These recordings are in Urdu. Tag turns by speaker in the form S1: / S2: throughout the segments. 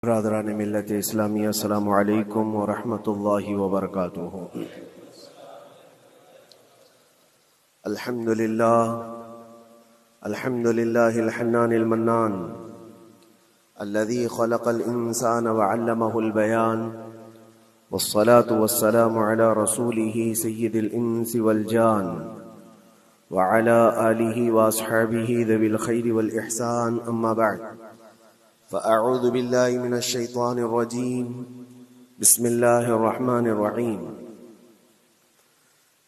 S1: برادران ملت اسلامیہ، السلام علیکم ورحمۃ اللہ وبرکاتہ۔ الحمد للہ الحنان المنان الذي خلق الانسان وعلمه البيان، والصلاة والسلام على رسوله سيد الانس والجان وعلى آله واصحابه ذوي الخير والاحسان، اما بعد، فأعوذ بالله من الشيطان الرجيم، بسم الله الرحمن الرحيم۔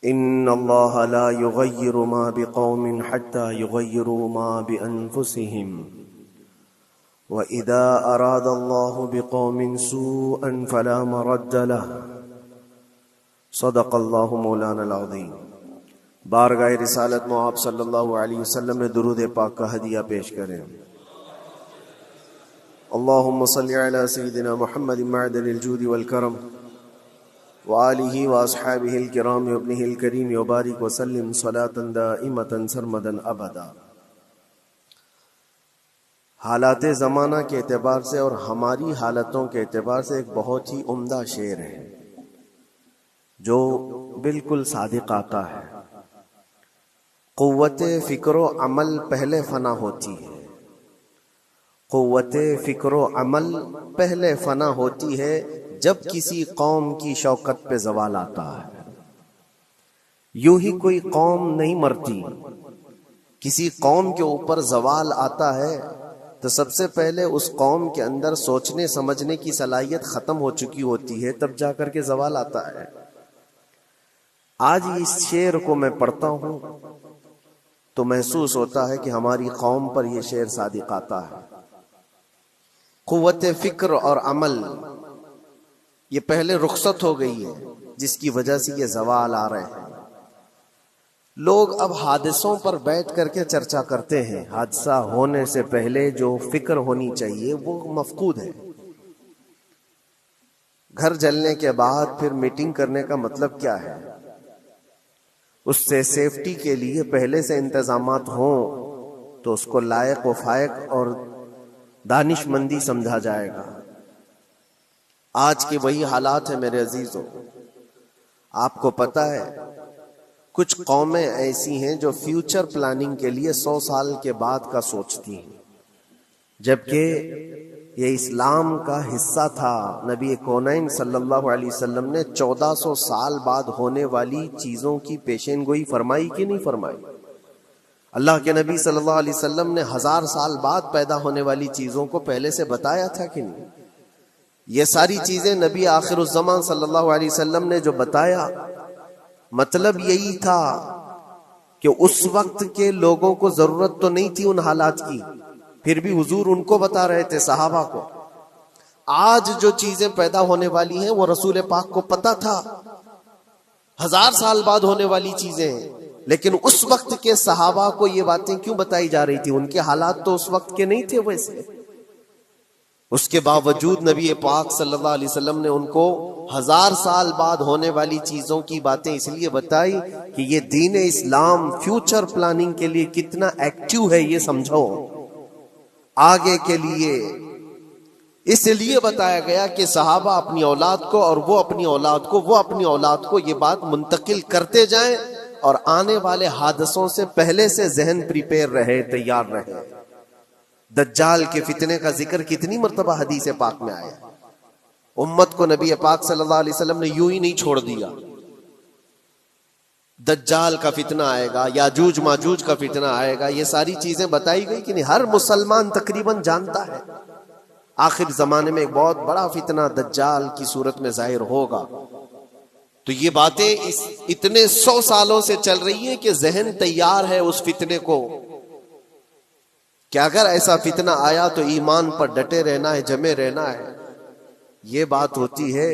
S1: إن الله لا يغير ما بقوم حتى يغيروا ما بأنفسهم، وإذا أراد الله بقوم سوءا فلا مرد له، صدق الله مولانا العظيم۔ بارگاہ رسالت مواب صلی اللہ علیہ وسلم میں درود پاک کا ہدیہ پیش کریں۔ اللهم صل على سيدنا محمد معدن الجود والكرم وآله وأصحابه الكرام وابنه الكريم، وبارك وسلم صلاة دائمة سرمدا أبدا۔ حالات زمانہ کے اعتبار سے اور ہماری حالتوں کے اعتبار سے ایک بہت ہی عمدہ شعر ہے جو بالکل صادق آتا ہے۔ قوت فکر و عمل پہلے فنا ہوتی ہے، قوت فکر و عمل پہلے فنا ہوتی ہے جب کسی قوم کی شوکت پہ زوال آتا ہے۔ یوں ہی کوئی قوم نہیں مرتی، کسی قوم کے اوپر زوال آتا ہے تو سب سے پہلے اس قوم کے اندر سوچنے سمجھنے کی صلاحیت ختم ہو چکی ہوتی ہے، تب جا کر کے زوال آتا ہے۔ آج اس شعر کو میں پڑھتا ہوں تو محسوس ہوتا ہے کہ ہماری قوم پر یہ شعر صادق آتا ہے۔ قوت فکر اور عمل یہ پہلے رخصت ہو گئی ہے، جس کی وجہ سے یہ زوال آ رہے ہیں۔ لوگ اب حادثوں پر بیٹھ کر کے چرچا کرتے ہیں، حادثہ ہونے سے پہلے جو فکر ہونی چاہیے وہ مفقود ہے۔ گھر جلنے کے بعد پھر میٹنگ کرنے کا مطلب کیا ہے؟ اس سے سیفٹی کے لیے پہلے سے انتظامات ہوں تو اس کو لائق و فائق اور دانش مندی سمجھا جائے گا۔ آج کے وہی حالات ہیں میرے عزیزوں۔ آپ کو پتہ ہے کچھ قومیں ایسی ہیں جو فیوچر پلاننگ کے لیے 100 سال کے بعد کا سوچتی ہیں، جبکہ یہ اسلام کا حصہ تھا۔ نبی کونین صلی اللہ علیہ وسلم نے 1400 سال بعد ہونے والی چیزوں کی پیشین گوئی فرمائی کہ نہیں فرمائی؟ اللہ کے نبی صلی اللہ علیہ وسلم نے 1000 سال بعد پیدا ہونے والی چیزوں کو پہلے سے بتایا تھا کہ نہیں؟ یہ ساری چیزیں نبی آخر الزمان صلی اللہ علیہ وسلم نے جو بتایا، مطلب یہی تھا کہ اس وقت کے لوگوں کو ضرورت تو نہیں تھی ان حالات کی، پھر بھی حضور ان کو بتا رہے تھے، صحابہ کو۔ آج جو چیزیں پیدا ہونے والی ہیں وہ رسول پاک کو پتا تھا، 1000 سال بعد ہونے والی چیزیں، لیکن اس وقت کے صحابہ کو یہ باتیں کیوں بتائی جا رہی تھی؟ ان کے حالات تو اس وقت کے نہیں تھے ویسے۔ اس کے باوجود نبی پاک صلی اللہ علیہ وسلم نے ان کو 1000 سال بعد ہونے والی چیزوں کی باتیں اس لیے بتائی کہ یہ دین اسلام فیوچر پلاننگ کے لیے کتنا ایکٹیو ہے یہ سمجھو، آگے کے لیے۔ اس لیے بتایا گیا کہ صحابہ اپنی اولاد کو اور وہ اپنی اولاد کو، وہ اپنی اولاد کو یہ بات منتقل کرتے جائیں اور آنے والے حادثوں سے پہلے سے ذہن پریپیئر رہے، تیار رہے۔ دجال کے فتنے کا ذکر کتنی مرتبہ حدیث پاک میں آیا۔ امت کو نبی پاک صلی اللہ علیہ وسلم نے یوں ہی نہیں چھوڑ دیا۔ دجال کا فتنہ آئے گا، یاجوج ماجوج کا فتنہ آئے گا، یہ ساری چیزیں بتائی گئی کہ نہیں؟ ہر مسلمان تقریباً جانتا ہے آخر زمانے میں ایک بہت بڑا فتنہ دجال کی صورت میں ظاہر ہوگا۔ تو یہ باتیں اتنے 100 سالوں سے چل رہی ہیں کہ ذہن تیار ہے اس فتنے کو کہ اگر ایسا فتنہ آیا تو ایمان پر ڈٹے رہنا ہے، جمے رہنا ہے۔ یہ بات ہوتی ہے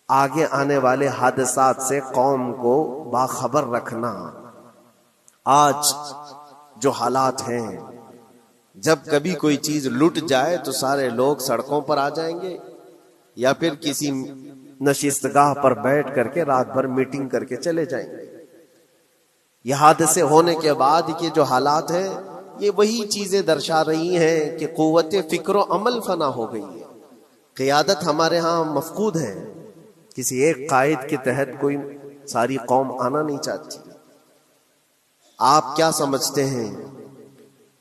S1: آگے آنے والے حادثات سے قوم کو باخبر رکھنا۔ آج جو حالات ہیں، جب کبھی کوئی چیز لٹ جائے تو سارے لوگ سڑکوں پر آ جائیں گے یا پھر کسی نشستگاہ پر بیٹھ کر کے رات بھر میٹنگ کر کے چلے جائیں گے۔ یہ حادثے ہونے کے بعد کے جو حالات ہیں یہ وہی چیزیں درشا رہی ہیں کہ قوت فکر و عمل فنا ہو گئی ہے. قیادت ہمارے ہاں مفقود ہے. کسی ایک قائد کے تحت کوئی ساری قوم آنا نہیں چاہتی. آپ کیا سمجھتے ہیں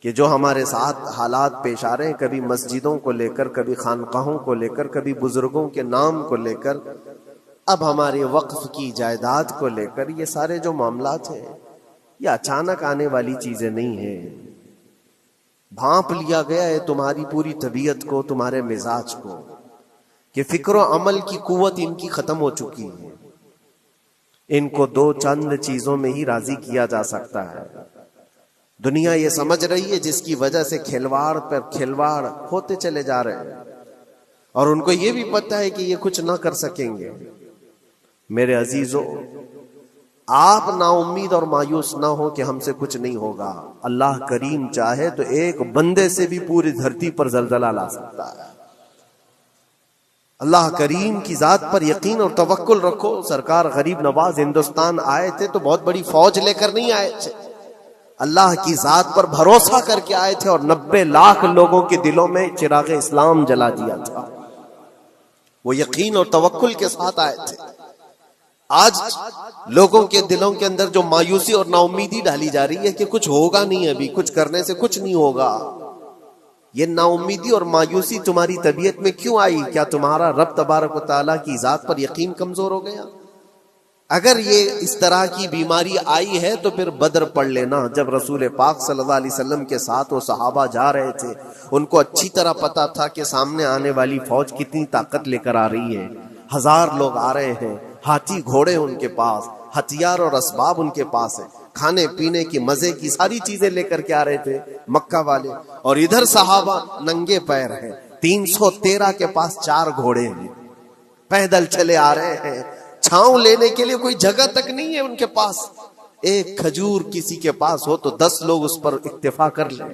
S1: کہ جو ہمارے ساتھ حالات پیش آ رہے ہیں، کبھی مسجدوں کو لے کر، کبھی خانقاہوں کو لے کر، کبھی بزرگوں کے نام کو لے کر، اب ہمارے وقف کی جائیداد کو لے کر، یہ سارے جو معاملات ہیں یہ اچانک آنے والی چیزیں نہیں ہیں. بھانپ لیا گیا ہے تمہاری پوری طبیعت کو، تمہارے مزاج کو، کہ فکر و عمل کی قوت ان کی ختم ہو چکی ہے. ان کو دو چند چیزوں میں ہی راضی کیا جا سکتا ہے. دنیا یہ سمجھ رہی ہے، جس کی وجہ سے کھلواڑ پر کھلواڑ ہوتے چلے جا رہے ہیں، اور ان کو یہ بھی پتا ہے کہ یہ کچھ نہ کر سکیں گے. میرے عزیزو، آپ نا امید اور مایوس نہ ہو کہ ہم سے کچھ نہیں ہوگا. اللہ کریم چاہے تو ایک بندے سے بھی پوری دھرتی پر زلزلہ لا سکتا ہے. اللہ کریم کی ذات پر یقین اور توکل رکھو. سرکار غریب نواز ہندوستان آئے تھے تو بہت بڑی فوج لے کر نہیں آئے تھے، اللہ کی ذات پر بھروسہ کر کے آئے تھے، اور 90 لاکھ لوگوں کے دلوں میں چراغ اسلام جلا دیا تھا. وہ یقین اور توکل کے ساتھ آئے تھے. آج لوگوں کے دلوں کے اندر جو مایوسی اور نا امیدی ڈالی جا رہی ہے کہ کچھ ہوگا نہیں، ابھی کچھ کرنے سے کچھ نہیں ہوگا، یہ نا امیدی اور مایوسی تمہاری طبیعت میں کیوں آئی؟ کیا تمہارا رب تبارک و تعالیٰ کی ذات پر یقین کمزور ہو گیا؟ اگر یہ اس طرح کی بیماری آئی ہے تو پھر بدر پڑھ لینا. جب رسول پاک صلی اللہ علیہ وسلم کے ساتھ وہ صحابہ جا رہے تھے، ان کو اچھی طرح پتا تھا کہ سامنے آنے والی فوج کتنی طاقت لے کر آ رہی ہے. 1000 لوگ آ رہے ہیں، ہاتھی گھوڑے ان کے پاس، ہتھیار اور اسباب ان کے پاس ہیں، کھانے پینے کی مزے کی ساری چیزیں لے کر کے آ رہے تھے مکہ والے. اور ادھر صحابہ ننگے پیر ہیں. 313 کے پاس 4 گھوڑے ہیں، پیدل چلے آ رہے ہیں. چھاؤں لینے کے لیے کوئی جگہ تک نہیں ہے ان کے پاس. ایک کھجور کسی کے پاس ہو تو 10 لوگ اس پر اکتفا کر لیں.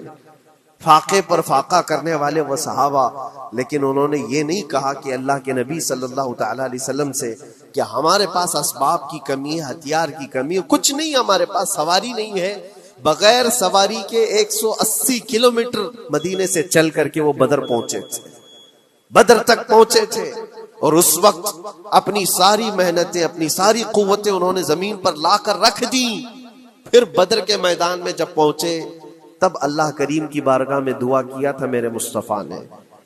S1: فاقے پر فاقہ کرنے والے وہ صحابہ. لیکن انہوں نے یہ نہیں کہا کہ اللہ کے نبی صلی اللہ تعالی علیہ وسلم سے کہ ہمارے پاس اسباب کی کمی ہے، ہتھیار کی کمی ہے، کچھ نہیں، ہمارے پاس سواری نہیں ہے. بغیر سواری کے 180 کلومیٹر مدینے سے چل کر کے وہ بدر پہنچے تھے، بدر تک پہنچے تھے. اور اس وقت اپنی ساری محنتیں، اپنی ساری قوتیں انہوں نے زمین پر لا کر رکھ دی. پھر بدر کے میدان میں جب پہنچے تب اللہ کریم کی بارگاہ میں دعا کیا تھا میرے مصطفیٰ نے،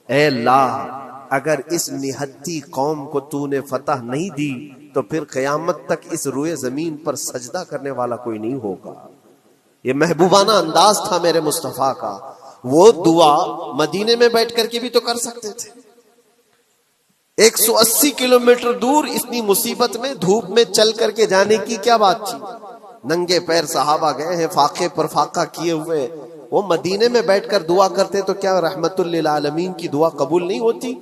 S1: اے اللہ اگر اس نہتی قوم کو تو نے فتح نہیں دی تو پھر قیامت تک اس روئے زمین پر سجدہ کرنے والا کوئی نہیں ہوگا. یہ محبوبانہ انداز تھا میرے مصطفیٰ کا. وہ دعا مدینے میں بیٹھ کر کے بھی تو کر سکتے تھے. 180 کلومیٹر دور اتنی مصیبت میں دھوپ میں چل کر کے جانے کی کیا بات تھی؟ ننگے پیر صحابہ گئے ہیں، فاقے پر فاقہ کیے ہوئے. وہ مدینے میں بیٹھ کر دعا کرتے تو کیا رحمت للعالمین کی دعا قبول نہیں ہوتی؟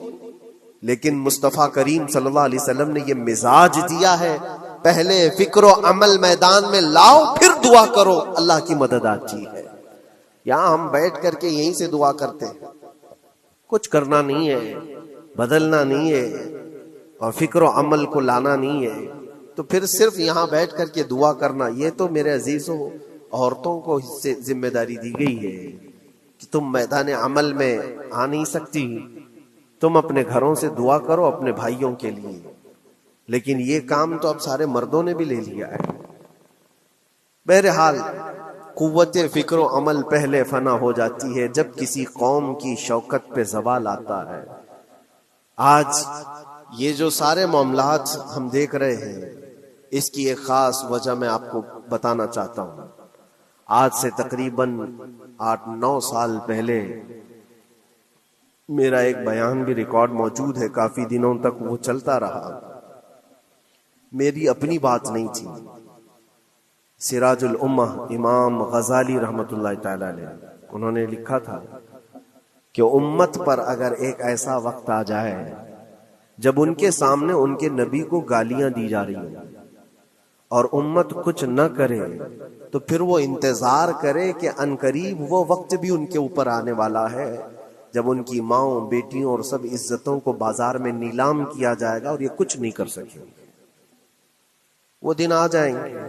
S1: لیکن مصطفیٰ کریم صلی اللہ علیہ وسلم نے یہ مزاج دیا ہے، پہلے فکر و عمل میدان میں لاؤ پھر دعا کرو، اللہ کی مدد آتی ہے. یہاں ہم بیٹھ کر کے یہیں سے دعا کرتے ہیں، کچھ کرنا نہیں ہے، بدلنا نہیں ہے، اور فکر و عمل کو لانا نہیں ہے. تو پھر صرف یہاں بیٹھ کر کے دعا کرنا، یہ تو میرے عزیزوں عورتوں کو اس سے ذمہ داری دی گئی ہے کہ تم میدان عمل میں آ نہیں سکتی، تم اپنے گھروں سے دعا کرو اپنے بھائیوں کے لیے. لیکن یہ کام تو اب سارے مردوں نے بھی لے لیا ہے. بہرحال قوت فکر و عمل پہلے فنا ہو جاتی ہے جب کسی قوم کی شوکت پہ زوال آتا ہے. آج یہ جو سارے معاملات ہم دیکھ رہے ہیں، اس کی ایک خاص وجہ میں آپ کو بتانا چاہتا ہوں. آج سے تقریباً 8-9 سال پہلے میرا ایک بیان بھی ریکارڈ موجود ہے، کافی دنوں تک وہ چلتا رہا. میری اپنی بات نہیں تھی، سراج الامہ امام غزالی رحمت اللہ تعالی علیہ انہوں نے لکھا تھا کہ امت پر اگر ایک ایسا وقت آ جائے جب ان کے سامنے ان کے نبی کو گالیاں دی جا رہی ہیں اور امت کچھ نہ کرے، تو پھر وہ انتظار کرے کہ عنقریب وہ وقت بھی ان کے اوپر آنے والا ہے جب ان کی ماؤں، بیٹیوں اور سب عزتوں کو بازار میں نیلام کیا جائے گا اور یہ کچھ نہیں کر سکیں گے. وہ دن آ جائیں گے.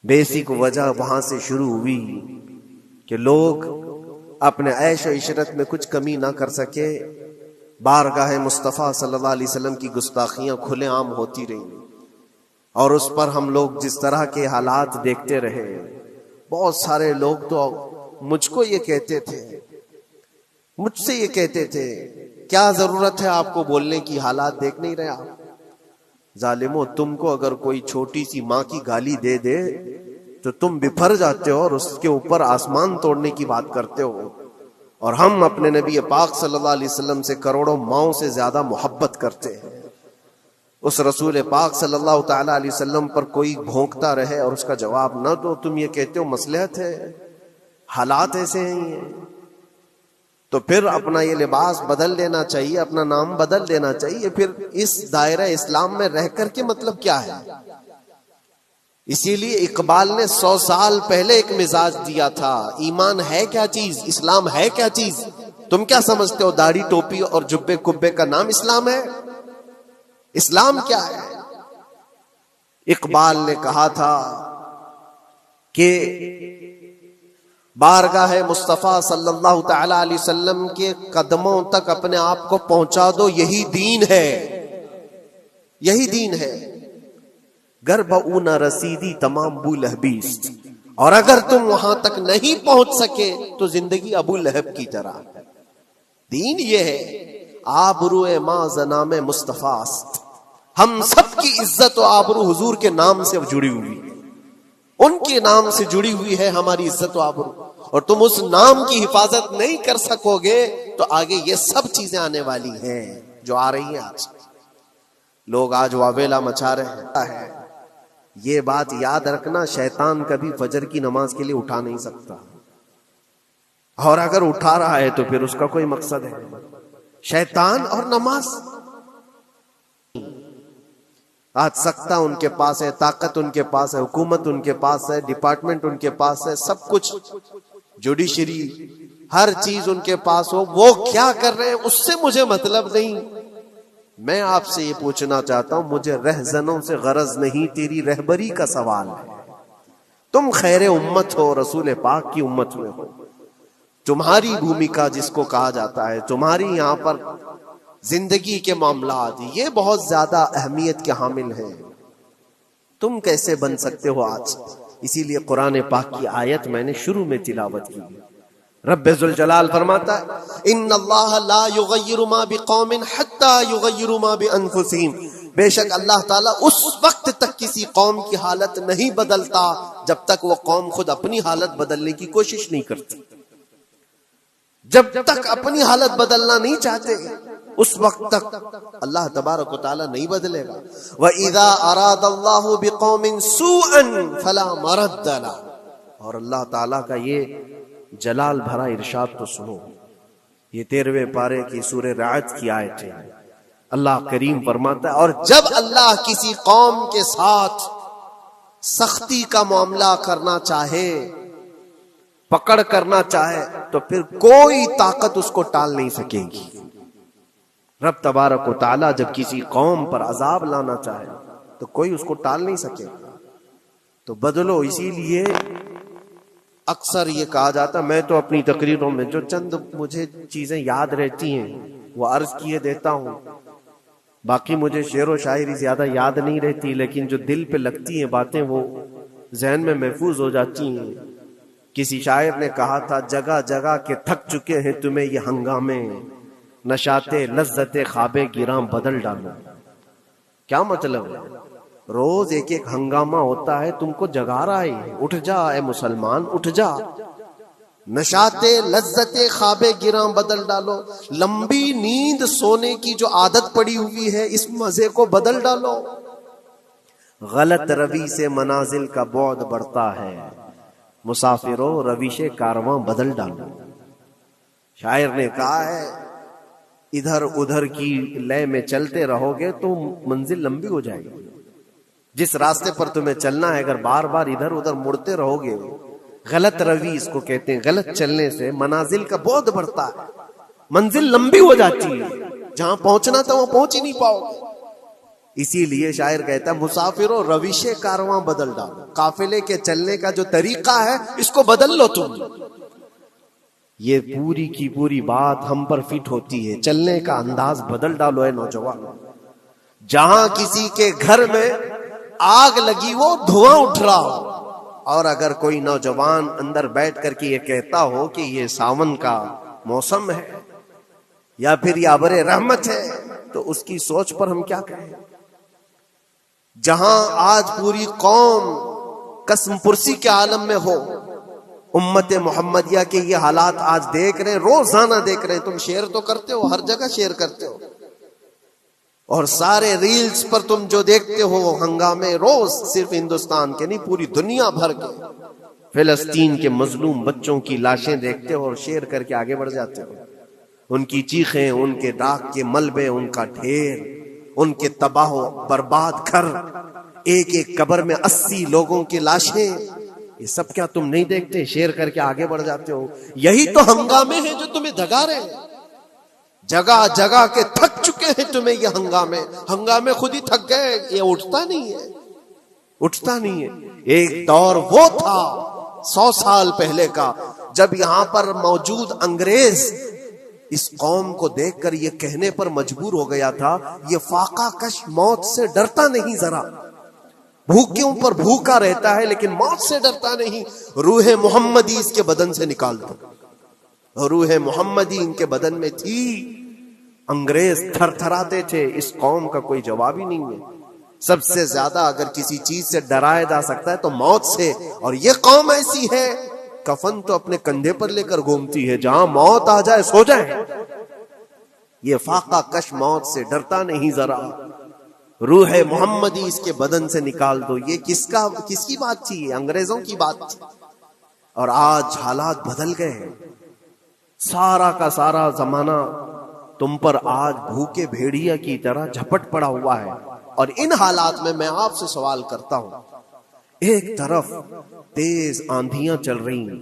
S1: بیسک وجہ وہاں سے شروع ہوئی کہ لوگ اپنے عیش و عشرت میں کچھ کمی نہ کر سکے، بارگاہ مصطفیٰ صلی اللہ علیہ وسلم کی گستاخیاں کھلے عام ہوتی رہیں، اور اس پر ہم لوگ جس طرح کے حالات دیکھتے رہے۔ بہت سارے لوگ تو مجھ کو یہ کہتے تھے، مجھ سے یہ کہتے تھے، کیا ضرورت ہے آپ کو بولنے کی، حالات دیکھ نہیں رہے آپ؟ ظالمو، تم کو اگر کوئی چھوٹی سی ماں کی گالی دے دے تو تم بپھر جاتے ہو اور اس کے اوپر آسمان توڑنے کی بات کرتے ہو، اور ہم اپنے نبی پاک صلی اللہ علیہ وسلم سے کروڑوں ماؤں سے زیادہ محبت کرتے ہیں۔ اس رسول پاک صلی اللہ تعالی علیہ وسلم پر کوئی بھونکتا رہے اور اس کا جواب نہ دو، تم یہ کہتے ہو مصلحت ہے، حالات ایسے ہیں، تو پھر اپنا یہ لباس بدل لینا چاہیے، اپنا نام بدل دینا چاہیے۔ پھر اس دائرہ اسلام میں رہ کر کے مطلب کیا ہے؟ اسی لیے اقبال نے 100 سال پہلے ایک مزاج دیا تھا، ایمان ہے کیا چیز، اسلام ہے کیا چیز؟ تم کیا سمجھتے ہو داڑھی ٹوپی اور جبے کبے کا نام اسلام ہے؟ اسلام کیا ہے؟ اقبال نے کہا تھا کہ بارگاہ مصطفیٰ صلی اللہ تعالی علیہ وسلم کے قدموں تک اپنے آپ کو پہنچا دو، یہی دین ہے، یہی دین ہے۔ گر بہ نہ رسیدی تمام ابو لہبیست، اور اگر تم وہاں تک نہیں پہنچ سکے تو زندگی ابو لہب کی طرح۔ دین یہ ہے، آبرو ماں زنام مصطفیٰ است، ہم سب کی عزت و آبرو حضور کے نام سے جڑی ہوئی، ان کے نام سے جڑی ہوئی ہے ہماری عزت و آبرو، اور تم اس نام کی حفاظت نہیں کر سکو گے تو آگے یہ سب چیزیں آنے والی ہیں جو آ رہی ہیں۔ آج لوگ آج واویلا مچا رہے ہیں۔ یہ بات یاد رکھنا، شیطان کبھی فجر کی نماز کے لیے اٹھا نہیں سکتا، اور اگر اٹھا رہا ہے تو پھر اس کا کوئی مقصد ہے۔ شیطان اور نماز، آج سختہ ان کے پاس ہے، طاقت ان کے پاس ہے، حکومت ان کے پاس ہے، ڈپارٹمنٹ ان کے پاس ہے، سب کچھ، جوڈیشری، ہر چیز ان کے پاس ہو، وہ کیا کر رہے ہیں اس سے مجھے مطلب نہیں۔ میں آپ سے یہ پوچھنا چاہتا ہوں، مجھے رہزنوں سے غرض نہیں، تیری رہبری کا سوال ہے۔ تم خیر امت ہو، رسول پاک کی امت میں ہو، تمہاری بھومکا جس کو کہا جاتا ہے، تمہاری یہاں پر زندگی کے معاملات یہ بہت زیادہ اہمیت کے حامل ہیں۔ تم کیسے بن سکتے ہو آج؟ اسی لیے قرآن پاک کی آیت میں نے شروع میں تلاوت کی۔ رب ذوالجلال فرماتا ہے، ان اللہ لا یغیر ما بقوم حتی یغیروا ما بانفسہم، بے شک اللہ تعالیٰ اس وقت تک کسی قوم کی حالت نہیں بدلتا جب تک وہ قوم خود اپنی حالت بدلنے کی کوشش نہیں کرتی۔ جب تک اپنی حالت بدلنا نہیں چاہتے اس وقت تک اللہ تبارک و تعالیٰ نہیں بدلے گا۔ وَإِذَا أَرَادَ اللَّهُ بِقَوْمٍ سُوءًا فَلَا مَرَدَّ لَهُ، اور اللہ تعالیٰ کا یہ جلال بھرا ارشاد تو سنو، یہ 13ویں پارے کی سورہ رعد کی آیت ہے۔ اللہ کریم فرماتا ہے، اور جب اللہ کسی قوم کے ساتھ سختی کا معاملہ کرنا چاہے، پکڑ کرنا چاہے، تو پھر کوئی طاقت اس کو ٹال نہیں سکے گی۔ رب تبارک و تعالیٰ جب کسی قوم پر عذاب لانا چاہے تو کوئی اس کو ٹال نہیں سکے گا۔ تو بدلو، اسی لیے اکثر یہ کہا جاتا، میں تو اپنی تقریروں میں جو چند مجھے چیزیں یاد رہتی ہیں وہ عرض کیے دیتا ہوں، باقی مجھے شعر و شاعری زیادہ یاد نہیں رہتی، لیکن جو دل پہ لگتی ہیں باتیں وہ ذہن میں محفوظ ہو جاتی ہیں۔ کسی شاعر نے کہا تھا، جگہ جگہ کے تھک چکے ہیں تمہیں یہ ہنگامے، نشاتے لذت خواب گراں بدل ڈالو۔ کیا مطلب ہے؟ روز ایک ایک ہنگامہ ہوتا ہے، تم کو جگا رہا ہے، اٹھ جا اے مسلمان، اٹھ جا۔ نشاتے لذت خواب گراں بدل ڈالو، لمبی نیند سونے کی جو عادت پڑی ہوئی ہے اس مزے کو بدل ڈالو۔ غلط روی سے منازل کا بعد بڑھتا ہے، مسافروں رویش کارواں بدل ڈالو۔ شاعر نے کہا ہے، ادھر ادھر کی لے میں چلتے رہو گے تو منزل لمبی ہو جائے گی۔ جس راستے پر تمہیں چلنا ہے اگر بار بار ادھر ادھر مڑتے رہو گے، غلط روی اس کو کہتے ہیں، غلط چلنے سے منازل کا بعد بڑھتا ہے، منزل لمبی ہو جاتی ہے، جہاں پہنچنا تھا وہاں پہنچ ہی نہیں پاؤ گے۔ اسی لیے شاعر کہتا ہے، مسافروں رویش کارواں بدل ڈالو، قافلے کے چلنے کا جو طریقہ ہے اس کو بدل لو تم۔ یہ پوری کی پوری بات ہم پر فٹ ہوتی ہے. چلنے کا انداز بدل ڈالو اے نوجوانوں. جہاں کسی کے گھر میں آگ لگی وہ دھواں اٹھ رہا ہو، اور اگر کوئی نوجوان اندر بیٹھ کر کے یہ کہتا ہو کہ یہ ساون کا موسم ہے یا پھر یہ ابر رحمت ہے، تو اس کی سوچ پر ہم کیا کہیں؟ جہاں آج پوری قوم قسم پرسی کے عالم میں ہو، امت محمدیہ کے یہ حالات آج دیکھ رہے ہیں، روزانہ دیکھ رہے ہیں. تم شیئر تو کرتے ہو، ہر جگہ شیئر کرتے ہو، اور سارے ریلز پر تم جو دیکھتے ہو ہنگامے روز، صرف ہندوستان کے نہیں پوری دنیا بھر کے فلسطین کے مظلوم بچوں کی لاشیں دیکھتے ہو اور شیئر کر کے آگے بڑھ جاتے ہو. ان کی چیخیں، ان کے داغ کے ملبے، ان کا ڈھیر، ان کے تباہ و برباد گھر، ایک ایک قبر میں 80 لوگوں کی لاشیں، یہ سب کیا تم نہیں دیکھتے؟ شیئر کر کے آگے بڑھ جاتے ہو. یہی تو ہنگامے ہیں جو تمہیں دھگا رہے ہیں. جگہ جگہ کے تھک چکے ہیں تمہیں یہ ہنگامے خود ہی تھک گئے. یہ اٹھتا نہیں ہے. ایک دور وہ تھا 100 سال پہلے کا، جب یہاں پر موجود انگریز اس قوم کو دیکھ کر یہ کہنے پر مجبور ہو گیا تھا، یہ فاقہ کش موت سے ڈرتا نہیں، ذرا بھوکیوں پر بھوکا رہتا ہے لیکن موت سے ڈرتا نہیں. روح محمدی اس کے بدن سے نکال دو. روح محمدی ان کے بدن میں تھی. انگریز تھر تھراتے تھے. اس قوم کا کوئی جواب ہی نہیں ہے. سب سے زیادہ اگر کسی چیز سے ڈرایا جا سکتا ہے تو موت سے، اور یہ قوم ایسی ہے کفن تو اپنے کندھے پر لے کر گھومتی ہے، جہاں موت آ جائے سو جائے. یہ فاقہ کش موت سے ڈرتا نہیں ذرا. روح محمدی اس کے بدن سے نکال دو. یہ کس کی بات تھی؟ یہ انگریزوں کی بات تھی. اور آج حالات بدل گئے ہیں. سارا کا سارا زمانہ تم پر آج بھوکے بھیڑیا کی طرح جھپٹ پڑا ہوا ہے. اور ان حالات میں آپ سے سوال کرتا ہوں، ایک طرف تیز آندھیاں چل رہی ہیں،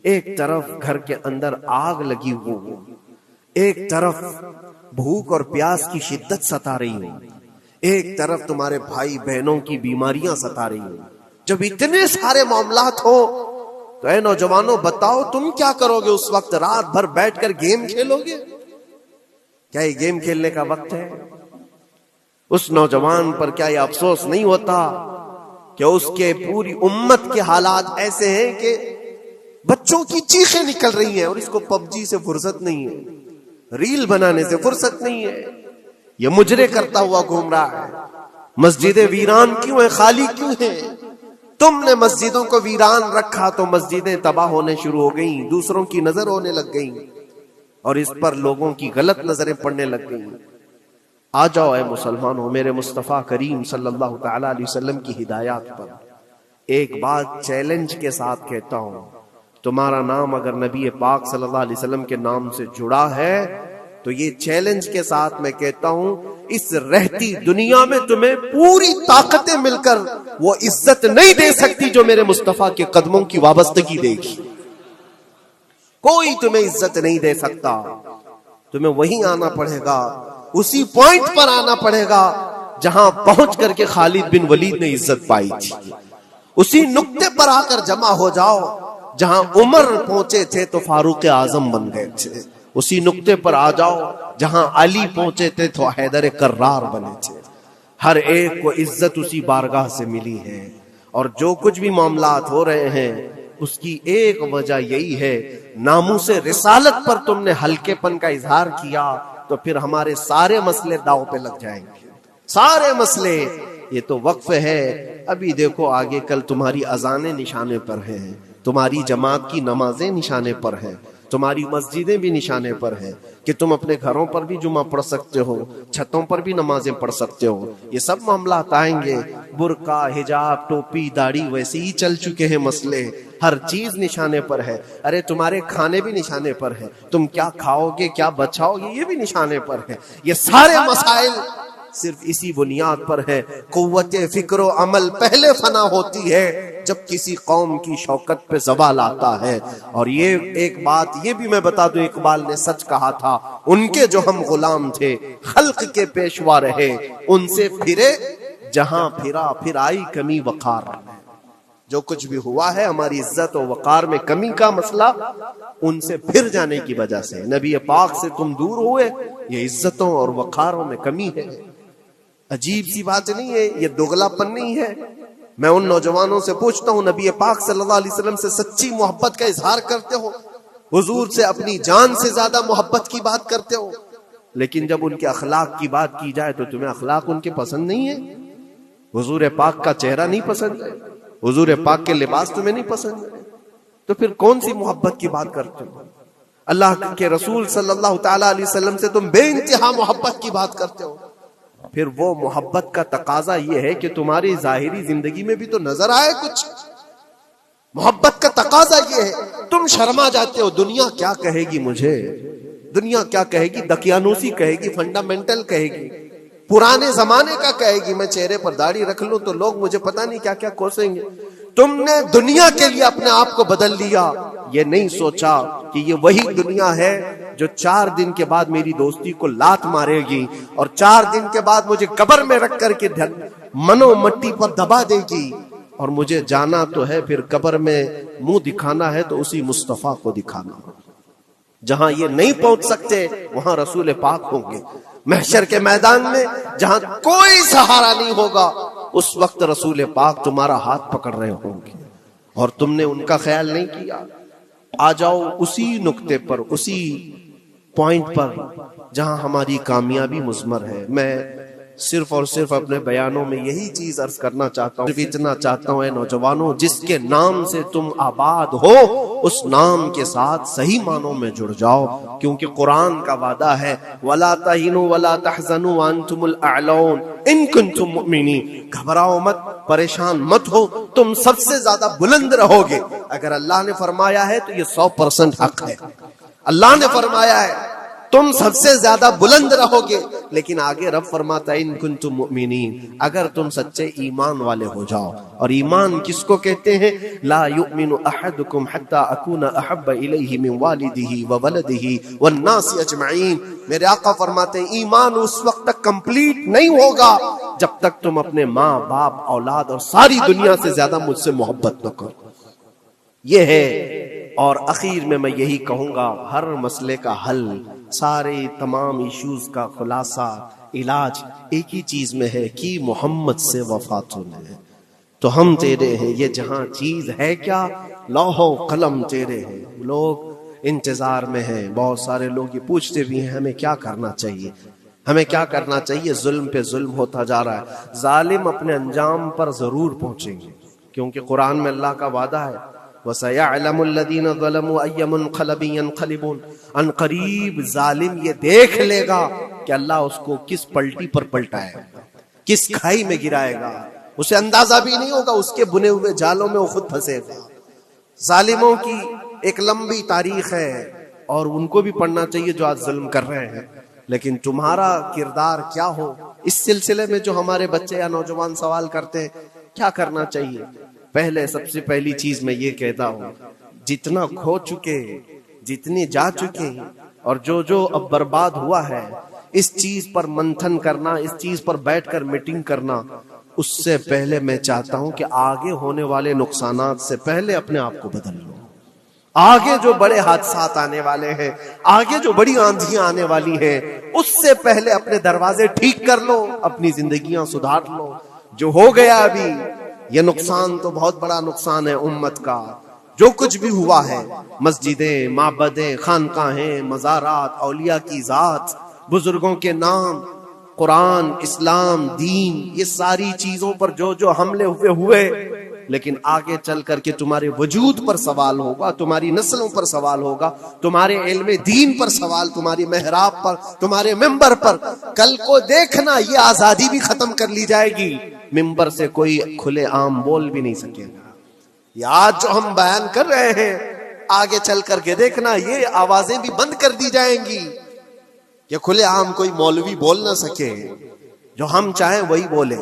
S1: ایک طرف گھر کے اندر آگ لگی ہوئی، ایک طرف بھوک اور پیاس کی شدت ستا رہی ہے، ایک طرف تمہارے بھائی بہنوں کی بیماریاں ستا رہی ہیں. جب اتنے سارے معاملات ہو تو اے نوجوانوں بتاؤ تم کیا کرو گے؟ اس وقت رات بھر بیٹھ کر گیم کھیلو گے؟ کیا یہ گیم کھیلنے کا وقت ہے؟ اس نوجوان پر کیا یہ افسوس نہیں ہوتا کہ اس کے پوری امت کے حالات ایسے ہیں کہ بچوں کی چیخیں نکل رہی ہیں اور اس کو پب جی سے فرصت نہیں ہے، ریل بنانے سے فرصت نہیں ہے، یہ مجرے کرتا ہوا گھوم رہا ہے. مسجدیں ویران کیوں ہیں؟ خالی کیوں ہیں؟ تم نے مسجدوں کو ویران رکھا تو مسجدیں تباہ ہونے شروع ہو گئیں، دوسروں کی نظر ہونے لگ گئیں اور اس پر لوگوں کی غلط نظریں پڑنے لگ گئیں. آ جاؤ اے مسلمانوں، میرے مصطفیٰ کریم صلی اللہ تعالی علیہ وسلم کی ہدایات پر ایک بات چیلنج کے ساتھ کہتا ہوں. تمہارا نام اگر نبی پاک صلی اللہ علیہ وسلم کے نام سے جڑا ہے تو یہ چیلنج کے ساتھ میں کہتا ہوں، اس رہتی دنیا میں تمہیں پوری طاقتیں مل کر وہ عزت نہیں دے سکتی جو میرے مصطفیٰ کے قدموں کی وابستگی دے گی. کوئی تمہیں عزت نہیں دے سکتا. تمہیں وہیں آنا پڑے گا، اسی پوائنٹ پر آنا پڑے گا جہاں پہنچ کر کے خالد بن ولید نے عزت پائی تھی. اسی نقطے پر آ کر جمع ہو جاؤ جہاں عمر پہنچے تھے تو فاروق اعظم بن گئے تھے. اسی نقطے پر آ جاؤ جہاں علی پہنچے تھے تو حیدر کرار بنے تھے. ہر ایک کو عزت اسی بارگاہ سے ملی ہے. اور جو کچھ بھی معاملات ہو رہے ہیں اس کی ایک وجہ یہی ہے، ناموس رسالت پر تم نے ہلکے پن کا اظہار کیا تو پھر ہمارے سارے مسئلے داؤ پہ لگ جائیں گے. سارے مسئلے. یہ تو وقف ہے. ابھی دیکھو آگے کل تمہاری اذانیں نشانے پر ہیں، تمہاری جماعت کی نمازیں نشانے پر ہیں، تمہاری مسجدیں بھی نشانے پر ہیں کہ تم اپنے گھروں پر بھی جمعہ پڑھ سکتے ہو، چھتوں پر بھی نمازیں پڑھ سکتے ہو. یہ سب معاملات آئیں گے. برقع، حجاب، ٹوپی، داڑھی ویسے ہی چل چکے ہیں مسئلے. ہر چیز نشانے پر ہے. ارے تمہارے کھانے بھی نشانے پر ہے، تم کیا کھاؤ گے، کیا بچاؤ گے، یہ بھی نشانے پر ہے. یہ سارے مسائل صرف اسی بنیاد پر ہے. قوت فکر و عمل پہلے فنا ہوتی ہے جب کسی قوم کی شوکت پہ زوال آتا ہے. اور یہ ایک بات یہ بھی میں بتا دوں، اقبال نے سچ کہا تھا، ان کے جو ہم غلام تھے خلق کے پیشوا رہے، ان سے پھرے جہاں پھرا پھر آئی کمی وقار. جو کچھ بھی ہوا ہے ہماری عزت و وقار میں کمی کا مسئلہ ان سے پھر جانے کی وجہ سے، نبی پاک سے تم دور ہوئے، یہ عزتوں اور وقاروں میں کمی ہے۔ عجیب سی بات نہیں ہے، یہ دوغلا پن نہیں ہے۔ میں ان نوجوانوں سے پوچھتا ہوں، نبی پاک صلی اللہ علیہ وسلم سے سچی محبت کا اظہار کرتے ہو، حضور سے اپنی جان سے زیادہ محبت کی بات کرتے ہو، لیکن جب ان کے اخلاق کی بات کی جائے تو تمہیں اخلاق ان کے پسند نہیں ہے، حضور پاک کا چہرہ نہیں پسند ہے، حضور پاک کے لباس تمہیں نہیں پسند ہے، تو پھر کون سی محبت کی بات کرتے ہو؟ اللہ کے رسول صلی اللہ تعالی علیہ وسلم سے تم بے انتہا محبت کی بات کرتے ہو، پھر وہ محبت کا تقاضا یہ ہے کہ تمہاری ظاہری زندگی میں بھی تو نظر آئے کچھ۔ محبت کا تقاضا یہ ہے، تم شرما جاتے ہو، دنیا کیا کہے گی مجھے، دنیا کیا کہے گی، دقیانوسی کہے گی، فنڈامنٹل کہے گی، پرانے زمانے کا کہے گی، میں چہرے پر داڑھی رکھ لوں تو لوگ مجھے پتہ نہیں کیا کیا کوسیں گے۔ تم نے دنیا کے لیے اپنے آپ کو بدل لیا، یہ نہیں سوچا کہ یہ وہی دنیا ہے جو 4 دن کے بعد میری دوستی کو لات مارے گی اور 4 دن کے بعد مجھے قبر میں رکھ کر کے منو مٹی پر دبا دے گی، اور مجھے جانا تو ہے، پھر قبر میں منہ دکھانا ہے تو اسی مصطفیٰ کو دکھانا۔ جہاں یہ نہیں پہنچ سکتے وہاں رسول پاک ہوں گے، محشر کے میدان میں جہاں کوئی سہارا نہیں ہوگا اس وقت رسول پاک تمہارا ہاتھ پکڑ رہے ہوں گے، اور تم نے ان کا خیال نہیں کیا۔ آ جاؤ اسی نقطے پر، اسی پوائنٹ پر جہاں ہماری کامیابی مضمر ہے۔ میں صرف اور صرف اپنے بیانوں میں یہی چیز عرض کرنا چاہتا ہوں، صرف اتنا چاہتا ہوں، اے نوجوانوں، جس کے نام سے تم آباد ہو اس نام کے ساتھ صحیح معنوں میں جڑ جاؤ، کیونکہ قرآن کا وعدہ ہے وَلَا تَهِنُوا وَلَا تَحْزَنُوا وَأَنْتُمُ الْأَعْلَوْنَ إِن كُنتُم مُؤْمِنِينَ۔ گھبراؤ مت، پریشان مت ہو، تم سب سے زیادہ بلند رہو گے۔ اگر اللہ نے فرمایا ہے تو یہ 100% حق ہے۔ اللہ نے فرمایا ہے تم سب سے زیادہ بلند رہو گے، لیکن آگے رب فرماتا ہے ان کنتم مؤمنین، اگر تم سچے ایمان والے ہو جاؤ۔ اور ایمان کس کو کہتے ہیں؟ لا یؤمن احدکم حتی اکون احب الیہ من والدہ وولدہ والناس اجمعین۔ میرے آقا فرماتے ہیں ایمان اس وقت تک کمپلیٹ نہیں ہوگا جب تک تم اپنے ماں باپ اولاد اور ساری دنیا سے زیادہ مجھ سے محبت نہ کرو۔ یہ ہے، اور اخیر میں یہی کہوں گا، ہر مسئلے کا حل، سارے تمام ایشوز کا خلاصہ، علاج ایک ہی چیز میں ہے کہ محمد سے وفا ہونا ہے۔ تو ہم تیرے ہیں، یہ جہاں چیز ہے کیا، لوح و قلم تیرے ہیں۔ لوگ انتظار میں ہیں، بہت سارے لوگ یہ پوچھتے بھی ہیں ہمیں کیا کرنا چاہیے، ہمیں کیا کرنا چاہیے۔ ظلم پہ ظلم ہوتا جا رہا ہے، ظالم اپنے انجام پر ضرور پہنچیں گے، کیونکہ قرآن میں اللہ کا وعدہ ہے وَسَيَعْلَمُ الَّذِينَ ظَلَمُوا أَيَّ مُنْقَلَبٍ يَنْقَلِبُونَ۔ ان قریب ظالم یہ دیکھ لے گا کہ اللہ اس کو کس پلٹی پر پلٹائے گا، کس کھائی میں گرائے گا، اسے اندازہ بھی نہیں ہوگا، اس کے بنے ہوئے جالوں میں وہ خود پھنسے گا۔ ظالموں کی ایک لمبی تاریخ ہے، اور ان کو بھی پڑھنا چاہیے جو آج ظلم کر رہے ہیں، لیکن تمہارا کردار کیا ہو، اس سلسلے میں جو ہمارے بچے یا نوجوان سوال کرتے ہیں کیا کرنا چاہیے۔ پہلے سب سے پہلی چیز میں یہ کہتا ہوں، جتنا کھو چکے، جتنی جا چکے، اور جو اب برباد ہوا ہے، اس چیز پر منتھن کرنا، اس چیز پر بیٹھ کر میٹنگ کرنا، اس سے پہلے میں چاہتا ہوں کہ آگے ہونے والے نقصانات سے پہلے اپنے آپ کو بدل لو۔ آگے جو بڑے حادثات آنے والے ہیں، آگے جو بڑی آندھیاں آنے والی ہیں، اس سے پہلے اپنے دروازے ٹھیک کر لو، اپنی زندگیاں سدھار لو۔ جو ہو گیا ابھی، یہ نقصان تو بہت بڑا نقصان ہے امت کا، جو کچھ بھی ہوا ہے، مسجدیں، معبدیں، خانقاہیں، مزارات، اولیاء کی ذات، بزرگوں کے نام، قرآن، اسلام، دین، یہ ساری چیزوں پر جو حملے ہوئے، لیکن آگے چل کر کے تمہارے وجود پر سوال ہوگا، تمہاری نسلوں پر سوال ہوگا، تمہارے علم دین پر سوال، تمہاری محراب پر، تمہارے ممبر پر۔ کل کو دیکھنا یہ آزادی بھی ختم کر لی جائے گی، ممبر سے کوئی کھلے عام بول بھی نہیں سکے گا۔ یہ آج جو ہم بیان کر رہے ہیں، آگے چل کر کے دیکھنا یہ آوازیں بھی بند کر دی جائیں گی کہ کھلے عام کوئی مولوی بول نہ سکے، جو ہم چاہیں وہی بولیں۔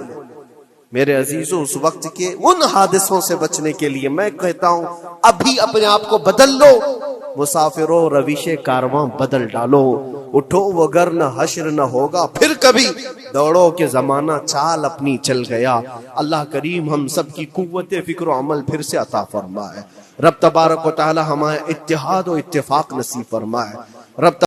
S1: میرے عزیزوں، اس وقت کے ان حادثوں سے بچنے کے لیے میں کہتا ہوں ابھی اپنے آپ کو بدل لو، مسافروں روش کارواں بدل ڈالو، اٹھو وگرنہ حشر نہ ہوگا پھر کبھی، دوڑو کہ زمانہ چال اپنی چل گیا۔ اللہ کریم ہم سب کی قوت فکر و عمل پھر سے عطا فرمائے۔ رب تبارک و تعالی ہمیں اتحاد و اتفاق نصیب فرمائے۔ رب